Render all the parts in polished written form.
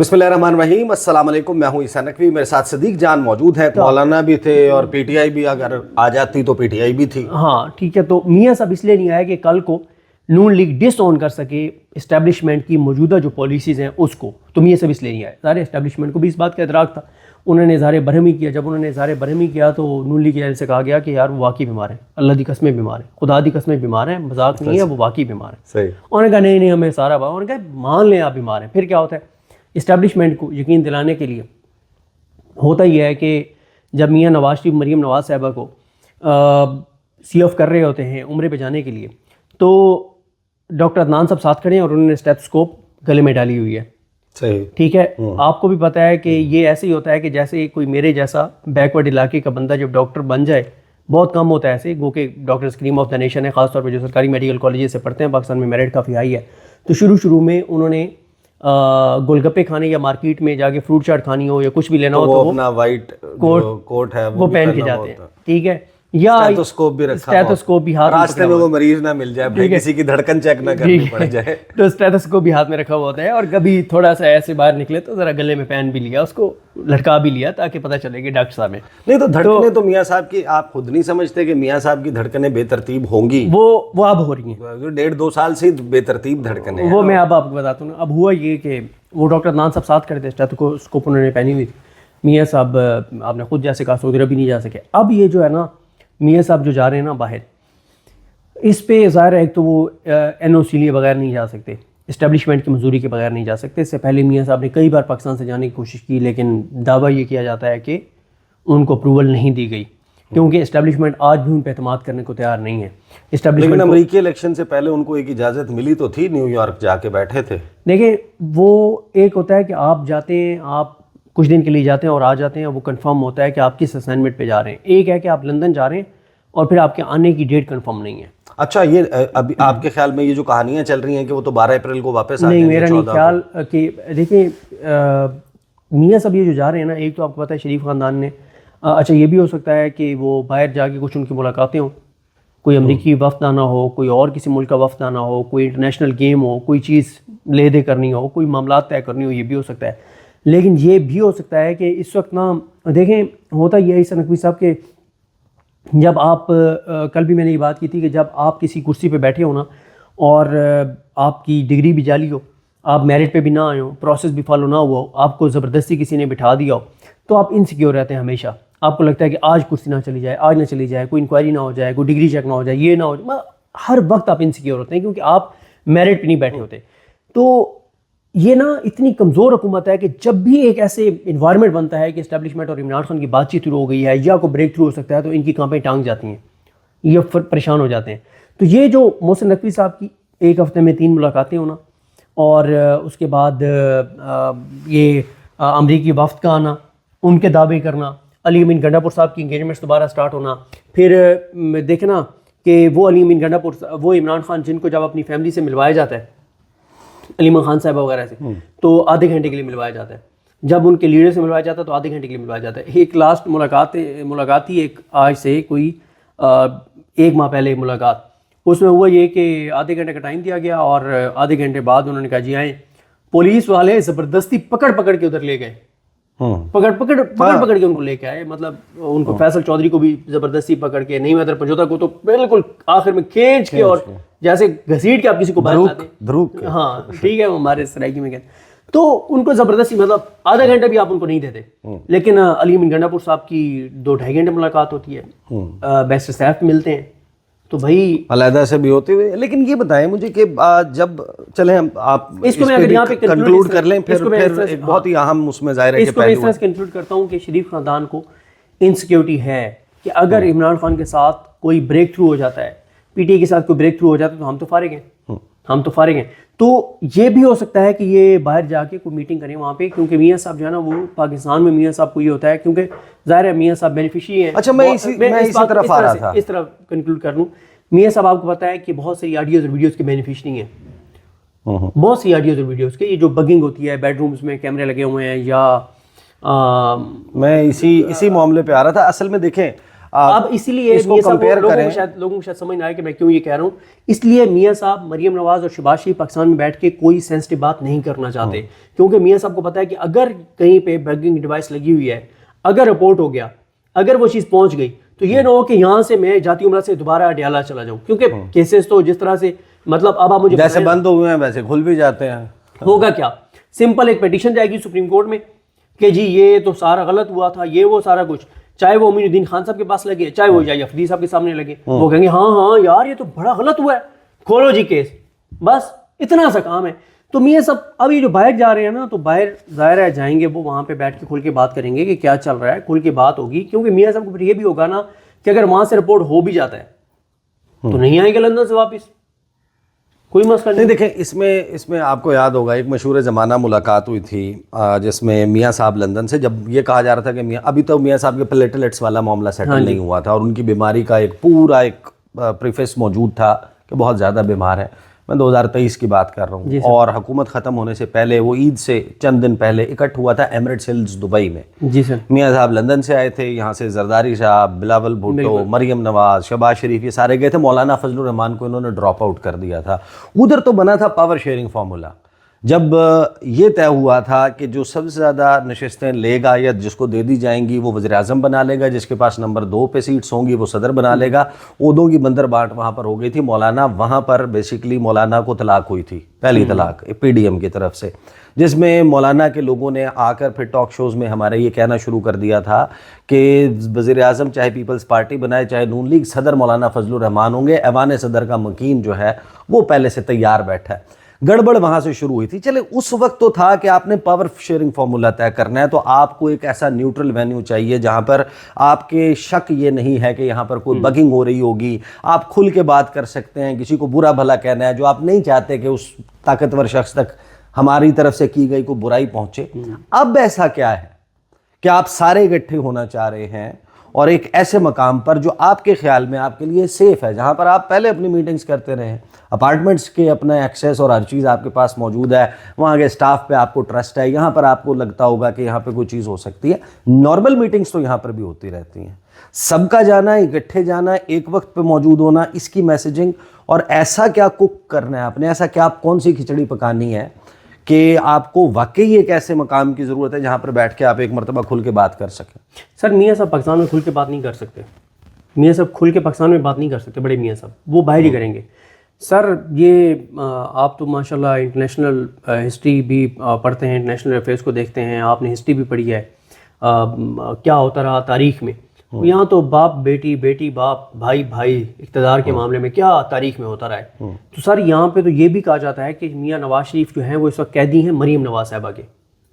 بسم اللہ الرحمن الرحیم، السلام علیکم، میں ہوں عیسیٰ نقوی، میرے ساتھ صدیق جان موجود ہیں، مولانا بھی تھے اور پی ٹی آئی بھی اگر آ جاتی تو پی ٹی آئی بھی تھی۔ ہاں ٹھیک ہے، تو میاں صاحب اس لیے نہیں آیا کہ کل کو نون لیگ ڈس آن کر سکے اسٹیبلشمنٹ کی موجودہ جو پالیسیز ہیں اس کو، تو میاں صاحب اس لیے نہیں آئے۔ سارے اسٹیبلشمنٹ کو بھی اس بات کا ادراک تھا، انہوں نے اظہار برہمی کیا۔ جب انہوں نے اظہار برہمی کیا تو نون لیگ کی سے کہا گیا کہ یار وہ واقعی بیمار ہیں، اللہ دی قسمیں بیمار ہیں، خدا دی قسمیں بیمار ہیں، مذاق نہیں ہے، وہ واقعی بیمار ہیں۔ صحیح۔ انہوں نے کہا نہیں ہمیں سارا انہوں نے کہا مان لیں آپ بیمار ہیں۔ پھر کیا ہوتا ہے، اسٹیبلشمنٹ کو یقین دلانے کے لیے ہوتا یہ ہے کہ جب میاں نواز شریف مریم نواز صاحبہ کو سی آف کر رہے ہوتے ہیں عمرے پہ جانے کے لیے، تو ڈاکٹر عدنان صاحب ساتھ کھڑے ہیں اور انہوں نے اسٹیتھوسکوپ گلے میں ڈالی ہوئی ہے۔ صحیح، ٹھیک ہے، آپ کو بھی پتہ ہے کہ یہ ایسے ہی ہوتا ہے کہ جیسے کوئی میرے جیسا بیکورڈ علاقے کا بندہ جب ڈاکٹر بن جائے، بہت کم ہوتا ہے ایسے، گو کہ doctor Karim of the nation ہے، خاص طور پہ جو سرکاری میڈیکل کالجز سے پڑھتے ہیں، پاکستان میں میرٹ کافی ہائی ہے، تو شروع میں انہوں نے گول گپے کھانے یا مارکیٹ میں جا کے فروٹ چاٹ کھانی ہو یا کچھ بھی لینا ہو تو وہ اپنا وائٹ کوٹ ہے وہ پہن کے جاتے ہیں۔ ٹھیک ہے، یا اسٹیتھوسکوپ بھی رکھا، اسٹیتھوسکوپ بھی ہاتھ میں راستے میں وہ مریض نہ مل جائے، بھائی کسی کی دھڑکن چیک نہ کرنی پڑ جائے، تو اسٹیتھوسکوپ بھی ہاتھ میں رکھا ہوا ہوتا ہے، اور کبھی تھوڑا سا ایسے باہر نکلے تو ذرا گلے میں پہن بھی لیا، اس کو لٹکا بھی لیا تاکہ پتہ چلے کہ ڈاکٹر صاحب ہیں۔ نہیں تو دھڑکنیں تو میاں صاحب کی آپ خود نہیں سمجھتے کہ میاں صاحب کی دھڑکنیں بے ترتیب ہوں گی؟ وہ اب ہو رہی ہیں، 1.5-2 سال سے بے ترتیب دھڑکنیں ہیں۔ وہ میں اب آپ کو بتاتا ہوں۔ اب ہوا یہ کہ وہ ڈاکٹر عدنان صاحب ساتھ کھڑے تھے، اسٹیتھوسکوپ انہوں نے پہنی ہوئی تھی۔ میاں صاحب آپ نے خود جیسے کہا سعودی عرب بھی نہیں جا سکے۔ اب یہ جو ہے نا میاں صاحب جو جا رہے ہیں نا باہر، اس پہ ظاہر ہے ایک تو وہ این او سی لیے بغیر نہیں جا سکتے، اسٹیبلشمنٹ کی منظوری کے بغیر نہیں جا سکتے۔ اس سے پہلے میاں صاحب نے کئی بار پاکستان سے جانے کی کوشش کی، لیکن دعویٰ یہ کیا جاتا ہے کہ ان کو اپروول نہیں دی گئی، کیونکہ اسٹیبلشمنٹ آج بھی ان پہ اعتماد کرنے کو تیار نہیں ہے۔ لیکن امریکی الیکشن سے پہلے ان کو ایک اجازت ملی تو تھی، نیو یارک جا کے بیٹھے تھے۔ دیکھیں وہ ایک ہوتا ہے کہ آپ جاتے ہیں، آپ کچھ دن کے لیے جاتے ہیں اور آ جاتے ہیں، وہ کنفرم ہوتا ہے کہ آپ کس اسائنمنٹ پہ جا رہے ہیں۔ ایک ہے کہ آپ لندن جا رہے ہیں اور پھر آپ کے آنے کی ڈیٹ کنفرم نہیں ہے۔ اچھا، یہ ابھی آپ کے خیال میں یہ جو کہانیاں چل رہی ہیں کہ وہ تو 12 اپریل کو واپس آ نہیں، جائیں گے؟ میرا نہیں خیال کہ دیکھیں میاں صاحب یہ جو جا رہے ہیں نا، ایک تو آپ کو پتہ ہے شریف خاندان نے، اچھا یہ بھی ہو سکتا ہے کہ وہ باہر جا کے کچھ ان کی ملاقاتیں ہوں، کوئی امریکی وفد آنا ہو، کوئی اور کسی ملک کا وفد آنا ہو، کوئی انٹرنیشنل گیم ہو، کوئی چیز لے دے کرنی ہو، کوئی معاملات طے کرنی ہو، یہ بھی ہو سکتا ہے۔ لیکن یہ بھی ہو سکتا ہے کہ اس وقت نا دیکھیں ہوتا یہ ہے عیسیٰ نقوی صاحب کہ جب آپ کل بھی میں نے یہ بات کی تھی کہ جب آپ کسی کرسی پہ بیٹھے ہو نا اور آپ کی ڈگری بھی جعلی ہو، آپ میرٹ پہ بھی نہ آئے ہو، پروسیس بھی فالو نہ ہوا ہو، آپ کو زبردستی کسی نے بٹھا دیا ہو، تو آپ انسیکیور رہتے ہیں ہمیشہ۔ آپ کو لگتا ہے کہ آج کرسی نہ چلی جائے، آج نہ چلی جائے، کوئی انکوائری نہ ہو جائے، کوئی ڈگری چیک نہ ہو جائے، یہ نہ ہو جائے، ہر وقت آپ انسیکیور ہوتے ہیں کیونکہ آپ میرٹ پہ نہیں بیٹھے ہوتے۔ تو یہ نا اتنی کمزور حکومت ہے کہ جب بھی ایک ایسے انوائرمنٹ بنتا ہے کہ اسٹیبلشمنٹ اور عمران خان کی بات چیت شروع ہو گئی ہے یا کوئی بریک تھرو ہو سکتا ہے، تو ان کی کانپیں ٹانگ جاتی ہیں، یہ پریشان ہو جاتے ہیں۔ تو یہ جو محسن نقوی صاحب کی ایک ہفتے میں 3 ملاقاتیں ہونا، اور اس کے بعد یہ امریکی وفد کا آنا، ان کے دعوے کرنا، علی امین گنڈا صاحب کی انگیجمنٹس دوبارہ سٹارٹ ہونا، پھر دیکھنا کہ وہ علی امین گنڈا وہ عمران خان جن کو جب اپنی فیملی سے ملوایا جاتا ہے، علیمہ خان صاحبہ وغیرہ سے، تو آدھے گھنٹے کے لیے ملوایا جاتا ہے، جب ان کے لیڈر سے ملوایا جاتا ہے تو آدھے گھنٹے کے لیے ملوایا جاتا ہے۔ ایک لاسٹ ملاقات تھی، ایک آج سے کوئی 1 ماہ پہلے ملاقات، اس میں ہوا یہ کہ آدھے گھنٹے کا ٹائم دیا گیا اور آدھے گھنٹے بعد انہوں نے کہا جی آئیں، پولیس والے زبردستی پکڑ کے ادھر لے گئے، پکڑ کے ان کو لے کے آئے، مطلب ان کو فیصل چودھری کو بھی زبردستی پکڑ کے، نہیں مہتر پنجوتا کو تو بالکل آخر میں کھینچ کے اور جیسے گھسیٹ کے آپ کسی کو باہر لاتے، ہاں ٹھیک ہے، وہ ہمارے سرائکی میں کہتے ہیں، تو ان کو زبردستی مطلب آدھا گھنٹہ بھی آپ ان کو نہیں دیتے۔ لیکن علی امین گنڈا پور صاحب کی 2-2.5 گھنٹے ملاقات ہوتی ہے، بیسٹ سیف ملتے ہیں، تو بھائی علیحدہ سے بھی ہوتے ہوئے۔ لیکن یہ بتائیں مجھے کہ جب چلیں آپ اس کو میں اگر یہاں پہ کنکلوڈ کر لیں، پھر ایک بہت ہی اہم اس میں ظاہر ہے کہ اس کو میں اس طرح سے کنکلوڈ کرتا ہوں کہ شریف خاندان کو انسیکیورٹی ہے کہ اگر عمران خان کے ساتھ کوئی بریک تھرو ہو جاتا ہے، پی ٹی آئی کے ساتھ کوئی بریک تھرو ہو جاتا ہے، تو ہم تو فارغ ہیں۔ تو یہ بھی ہو سکتا ہے کہ یہ باہر جا کے کوئی میٹنگ کریں وہاں پہ، کیونکہ میاں صاحب جو ہے نا وہ پاکستان میں میاں صاحب کو یہ ہوتا ہے، کیونکہ ظاہر ہے میاں صاحب بینیفیشری ہیں۔ اچھا، میں اسی طرف آ رہا تھا، اس طرح کنکلوڈ کر لوں، میاں صاحب آپ کو پتہ ہے کہ بہت ساری آڈیوز اور ویڈیوز کے بینیفیشری ہیں، بہت سی آڈیوز اور ویڈیوز کے، یہ جو بگنگ ہوتی ہے، بیڈ رومز میں کیمرے لگے ہوئے ہیں، یا میں اسی معاملے پہ آ رہا تھا۔ اصل میں دیکھیں اب اسی لیے اس کو میاں صاحب compare لوگوں کو شاید سمجھ نہ آئے کہ میں کیوں یہ کہہ رہا ہوں. اس لیے میاں صاحب مریم نواز اور شہباز شریف پاکستان میں بیٹھ کے کوئی سینسٹیو بات نہیں کرنا چاہتے, کیونکہ میاں صاحب کو پتا ہے کہ اگر کہیں پہ بیگنگ ڈیوائس لگی ہوئی ہے, اگر رپورٹ ہو گیا, اگر وہ چیز پہنچ گئی, تو یہ نہ ہو کہ یہاں سے میں جاتی عمرہ سے دوبارہ اڈیالہ چلا جاؤں, کیونکہ کیسز تو جس طرح سے مطلب اب آپ مجھے جیسے بند ہوئے ہیں ویسے کھل بھی جاتے ہیں. ہوگا کیا, سمپل ایک پیٹیشن جائے گی سپریم کورٹ میں کہ جی یہ تو سارا غلط ہوا تھا, یہ وہ سارا کچھ, چاہے وہ امین الدین خان صاحب کے پاس لگے, چاہے وہ یا افریدی صاحب کے سامنے لگے, وہ کہیں گے ہاں یار یہ تو بڑا غلط ہوا ہے, کھولو جی کیس, بس اتنا سا کام ہے. تو میاں صاحب اب یہ جو باہر جا رہے ہیں نا, تو باہر ظاہر ہے جائیں گے, وہ وہاں پہ بیٹھ کے کھل کے بات کریں گے کہ کیا چل رہا ہے, کھل کے بات ہوگی, کیونکہ میاں صاحب کو پھر یہ بھی ہوگا نا کہ اگر وہاں سے رپورٹ ہو بھی جاتا ہے تو نہیں آئیں گے لندن سے واپس, کوئی مسئلہ نہیں. دیکھیں اس میں آپ کو یاد ہوگا ایک مشہور زمانہ ملاقات ہوئی تھی جس میں میاں صاحب لندن سے, جب یہ کہا جا رہا تھا کہ ابھی تو میاں صاحب کے پلیٹلیٹس والا معاملہ سیٹل نہیں ہوا تھا, اور ان کی بیماری کا ایک پورا ایک پریفیس موجود تھا کہ بہت زیادہ بیمار ہے. میں 2023 کی بات کر رہا ہوں, اور حکومت ختم ہونے سے پہلے وہ عید سے چند دن پہلے اکٹھ ہوا تھا ایمریٹس ہلز دبئی میں. جی سر. میاں صاحب لندن سے آئے تھے, یہاں سے زرداری صاحب, بلاول بھٹو, مریم نواز, شہباز شریف, یہ سارے گئے تھے. مولانا فضل الرحمان کو انہوں نے ڈراپ آؤٹ کر دیا تھا. ادھر تو بنا تھا پاور شیئرنگ فارمولا. جب یہ طے ہوا تھا کہ جو سب سے زیادہ نشستیں لے گا یا جس کو دے دی جائیں گی وہ وزیر اعظم بنا لے گا, جس کے پاس نمبر 2 پہ سیٹس ہوں گی وہ صدر بنا لے گا. عہدوں کی بندر بانٹ وہاں پر ہو گئی تھی. مولانا وہاں پر بیسیکلی مولانا کو طلاق ہوئی تھی, پہلی طلاق پی ڈی ایم کی طرف سے, جس میں مولانا کے لوگوں نے آ کر پھر ٹاک شوز میں ہمارے یہ کہنا شروع کر دیا تھا کہ وزیر اعظم چاہے پیپلز پارٹی بنائے چاہے نون لیگ, صدر مولانا فضل الرحمان ہوں گے. ایوان صدر کا مکین جو ہے وہ پہلے سے تیار بیٹھا ہے. گڑبڑ وہاں سے شروع ہوئی تھی. چلے اس وقت تو تھا کہ آپ نے پاور شیئرنگ فارمولا طے کرنا ہے, تو آپ کو ایک ایسا نیوٹرل وینیو چاہیے جہاں پر آپ کے شک یہ نہیں ہے کہ یہاں پر کوئی بگنگ ہو رہی ہوگی. آپ کھل کے بات کر سکتے ہیں, کسی کو برا بھلا کہنا ہے جو آپ نہیں چاہتے کہ اس طاقتور شخص تک ہماری طرف سے کی گئی کوئی برائی پہنچے. اب ایسا کیا ہے کہ آپ سارے اکٹھے ہونا چاہ رہے ہیں اور ایک ایسے مقام پر جو آپ کے خیال میں آپ کے لیے سیف ہے, جہاں پر آپ پہلے اپنی میٹنگز کرتے رہے ہیں, اپارٹمنٹس کے اپنا ایکسیس اور ہر چیز آپ کے پاس موجود ہے, وہاں کے سٹاف پہ آپ کو ٹرسٹ ہے, یہاں پر آپ کو لگتا ہوگا کہ یہاں پہ کوئی چیز ہو سکتی ہے. نارمل میٹنگز تو یہاں پر بھی ہوتی رہتی ہیں. سب کا جانا, اکٹھے جانا, ایک وقت پہ موجود ہونا, اس کی میسیجنگ, اور ایسا کیا کوک کرنا ہے آپ نے, ایسا کیا آپ کون سی کھچڑی پکانی ہے کہ آپ کو واقعی ایک ایسے مقام کی ضرورت ہے جہاں پر بیٹھ کے آپ ایک مرتبہ کھل کے بات کر سکیں. سر میاں صاحب پاکستان میں کھل کے بات نہیں کر سکتے, میاں صاحب کھل کے پاکستان میں بات نہیں کر سکتے, بڑے میاں صاحب وہ باہر ہی کریں گے. سر یہ آپ تو ماشاءاللہ انٹرنیشنل ہسٹری بھی پڑھتے ہیں, انٹرنیشنل افیئرس کو دیکھتے ہیں, آپ نے ہسٹری بھی پڑھی ہے, کیا ہوتا رہا تاریخ میں. یہاں تو باپ بیٹی, بیٹی باپ, بھائی بھائی, اقتدار کے معاملے میں کیا تاریخ میں ہوتا رہا ہے. تو سر یہاں پہ تو یہ بھی کہا جاتا ہے کہ میاں نواز شریف جو ہیں وہ اس وقت قیدی ہیں مریم نواز صاحبہ کے.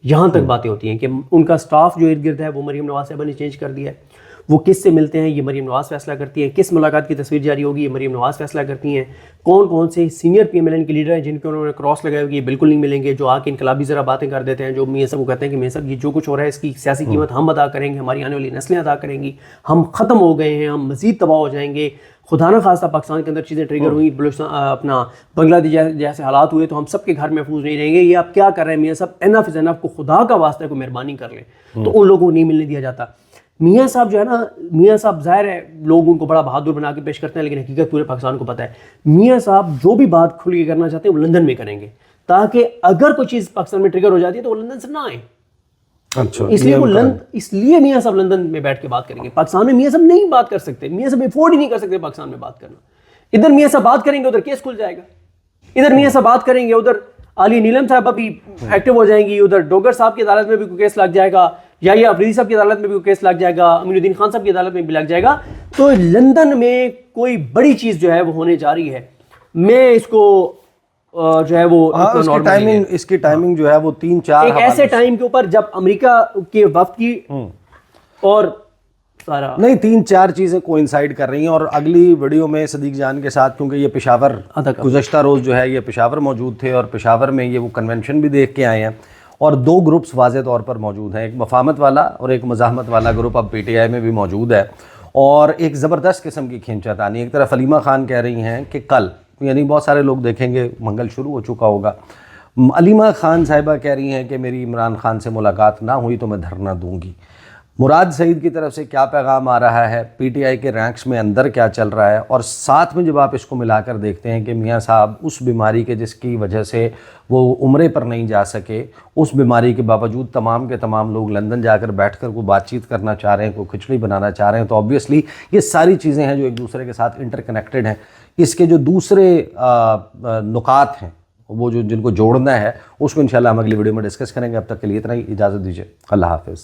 یہاں تک باتیں ہوتی ہیں کہ ان کا سٹاف جو ارد گرد ہے وہ مریم نواز صاحبہ نے چینج کر دیا ہے. وہ کس سے ملتے ہیں یہ مریم نواز فیصلہ کرتی ہیں, کس ملاقات کی تصویر جاری ہوگی یہ مریم نواز فیصلہ کرتی ہیں, کون کون سے senior P M L N کے لیڈر ہیں جن کے انہوں نے کراس لگائے ہوگی یہ بالکل نہیں ملیں گے, جو آ کے انقلابی ذرا باتیں کر دیتے ہیں, جو میاں صاحب کو کہتے ہیں کہ میاں صاحب یہ جو کچھ ہو رہا ہے اس کی سیاسی قیمت ہم ادا کریں گے, ہماری آنے والی نسلیں ادا کریں گی, ہم ختم ہو گئے ہیں, ہم مزید تباہ ہو جائیں گے, خدا نہ خواستہ پاکستان کے اندر چیزیں ٹریگر ہوئی, بلوچستان اپنا بنگلہ دیش جیسے حالات ہوئے تو ہم سب کے گھر محفوظ نہیں رہیں گے. یہ آپ کیا کر رہے ہیں میاں صاحب, انف از انف, کو خدا کا واسطہ کو مہربانی کر لیں. تو ان لوگوں کو نہیں ملنے دیا جاتا. میاں صاحب جو ہے نا, میاں صاحب ظاہر ہے لوگ ان کو بڑا بہادر بنا کے پیش کرتے ہیں, لیکن حقیقت پورے پاکستان کو پتہ ہے میاں صاحب جو بھی بات کھل کے کرنا چاہتے ہیں وہ لندن میں کریں گے, تاکہ اگر کوئی چیز پاکستان میں ٹریگر ہو جاتی ہے تو وہ لندن سے نہ آئیں. اچھا, اس لیے میاں صاحب لندن میں بیٹھ کے بات کریں گے. پاکستان میں میاں صاحب نہیں بات کر سکتے, میاں صاحب افورڈ ہی نہیں کر سکتے پاکستان میں بات کرنا. ادھر میاں صاحب بات کریں گے ادھر کیس کھل جائے گا, ادھر میاں صاحب بات کریں گے ادھر علی نیلم صاحبہ بھی ایکٹیو ہو جائیں گی, ادھر ڈوگر صاحب کی عدالت میں بھی کوئی کیس لگ جائے گا, یا یہ افریدی صاحب کی عدالت میں بھی کوئی کیس لگ جائے گا, امین الدین خان صاحب کی عدالت میں بھی لگ جائے گا. تو لندن میں کوئی بڑی چیز جو ہے وہ ہونے جا رہی ہے. میں اس کو جو ہے وہ اس کی ٹائمنگ جو ہے وہ 3-4 ایک ایسے ٹائم کے اوپر جب امریکہ کے وفد کی اور سارا نہیں 3-4 چیزیں کوئنسائڈ کر رہی ہیں. اور اگلی ویڈیو میں صدیق جان کے ساتھ, کیونکہ یہ پشاور گزشتہ روز جو ہے یہ پشاور موجود تھے, اور پشاور میں یہ وہ کنونشن بھی دیکھ کے آئے ہیں, اور 2 گروپس واضح طور پر موجود ہیں, ایک مفاہمت والا اور ایک مزاحمت والا گروپ اب پی ٹی آئی میں بھی موجود ہے, اور ایک زبردست قسم کی کھینچا تانی. ایک طرف علیمہ خان کہہ رہی ہیں کہ کل, یعنی بہت سارے لوگ دیکھیں گے منگل شروع ہو چکا ہوگا, علیمہ خان صاحبہ کہہ رہی ہیں کہ میری عمران خان سے ملاقات نہ ہوئی تو میں دھرنا دوں گی. مراد سعید کی طرف سے کیا پیغام آ رہا ہے, پی ٹی آئی کے رینکس میں اندر کیا چل رہا ہے, اور ساتھ میں جب آپ اس کو ملا کر دیکھتے ہیں کہ میاں صاحب اس بیماری کے جس کی وجہ سے وہ عمرے پر نہیں جا سکے, اس بیماری کے باوجود تمام کے تمام لوگ لندن جا کر بیٹھ کر کوئی بات چیت کرنا چاہ رہے ہیں, کوئی کھچڑی بنانا چاہ رہے ہیں, تو آبویسلی یہ ساری چیزیں ہیں جو ایک دوسرے کے ساتھ انٹر کنیکٹڈ ہیں. اس کے جو دوسرے نکات ہیں وہ جو جن کو جوڑنا ہے اس کو انشاءاللہ ہم اگلی ویڈیو میں ڈسکس کریں گے. اب تک کے لیے اتنا ہی, اجازت دیجیے, اللہ حافظ.